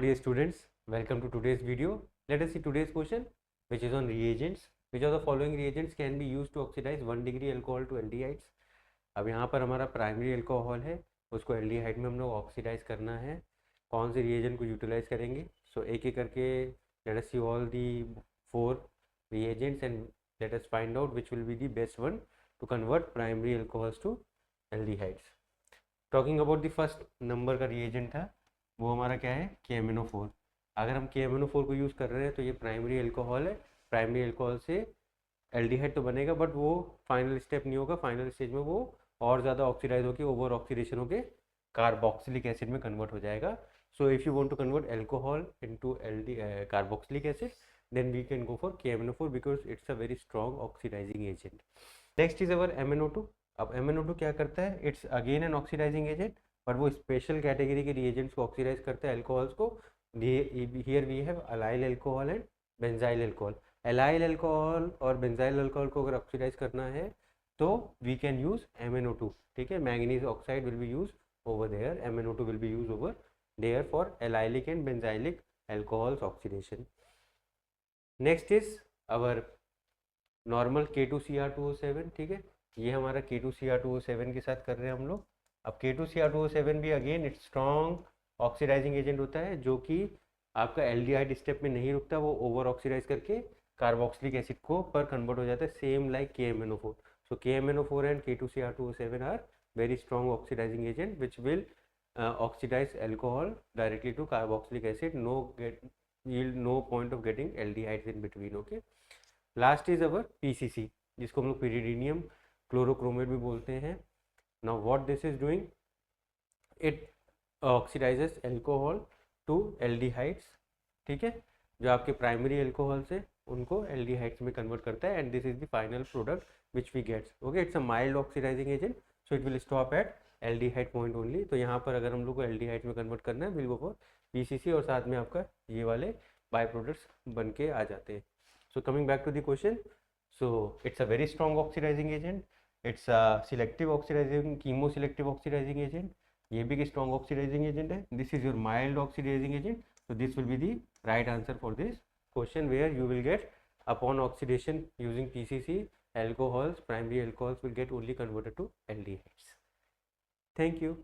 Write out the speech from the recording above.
dear students, welcome to today's video. Let us see today's question, which is on reagents. Which of the following reagents can be used to oxidize 1 degree alcohol to aldehydes? अब यहाँ पर हमारा primary alcohol है, उसको aldehyde में हम लोग oxidise करना है. कौन से रिएजेंट को यूटिलाइज करेंगे? सो एक एक करके let us see all the 4 reagents and let us find out which will be the best one to convert primary alcohols to aldehydes. Talking about the first number का reagent था, वो हमारा क्या है? KMnO4. अगर हम KMnO4 को use कर रहे हैं तो ये प्राइमरी अल्कोहल है. प्राइमरी अल्कोहल से एल्डिहाइड तो बनेगा, बट वो फाइनल स्टेप नहीं होगा. फाइनल स्टेज में वो और ज़्यादा ऑक्सीडाइज होकर ओवर ऑक्सीडेशन होकर कार्बोक्सिलिक एसिड में कन्वर्ट हो जाएगा. So if you want to convert alcohol into carboxylic acid, then we can go for KMnO4 because it's a very strong oxidizing agent. Next is our MnO2. अब MnO2 क्या करता है? It's again an oxidizing agent, but वो special category के reagents को oxidise करता है, alcohols को. Here we have allyl alcohol and benzyl alcohol. allyl alcohol और benzyl alcohol को अगर ऑक्सीडाइज करना है तो we can use MnO2. ठीक है, manganese oxide will be used over there. MnO2 will be used over there for allylic and benzylic alcohols oxidation. Next is our normal K2Cr2O7. ठीक है, ये हमारा K2Cr2O7 के साथ कर रहे हैं हम लोग. अब K2Cr2O7 भी again it's strong oxidising agent होता है, जो कि आपका एल्डिहाइड स्टेप में नहीं रुकता, वो ओवर ऑक्सीडाइज करके कार्बोक्सिलिक एसिड को पर कन्वर्ट हो जाता है, same like KMnO4. So KMnO4 and K2Cr2O7 are very strong oxidising agent which will oxidise alcohol directly to carboxylic acid. yield no point of getting aldehydes in between. Okay, last is our PCC, जिसको हम लोग pyridinium chlorochromate भी बोलते हैं. Now what this is doing, it oxidizes alcohol to aldehydes. ठीक है, जो आपके प्राइमरी अल्कोहल्स है उनको एल्डिहाइड्स में कन्वर्ट करता है, and this is the final product which we gets. Okay, it's a mild oxidising agent, so it will stop at aldehyde point only. तो यहाँ पर अगर हम लोग को एल्डिहाइड में कन्वर्ट करना है, विल गो फॉर PCC, और साथ में आपका ये वाले बाय प्रोडक्ट्स बन के आ जाते हैं. So coming back to the question, so it's a very strong oxidising agent. It's a selective oxidising, chemoselective oxidising agent. ये भी एक स्ट्रॉन्ग ऑक्सीडाइजिंग एजेंट है. This is your mild oxidising agent. So this will be the right answer for this question, where you will get upon oxidation using PCC, alcohols, primary alcohols will get only converted to aldehydes. Thank you.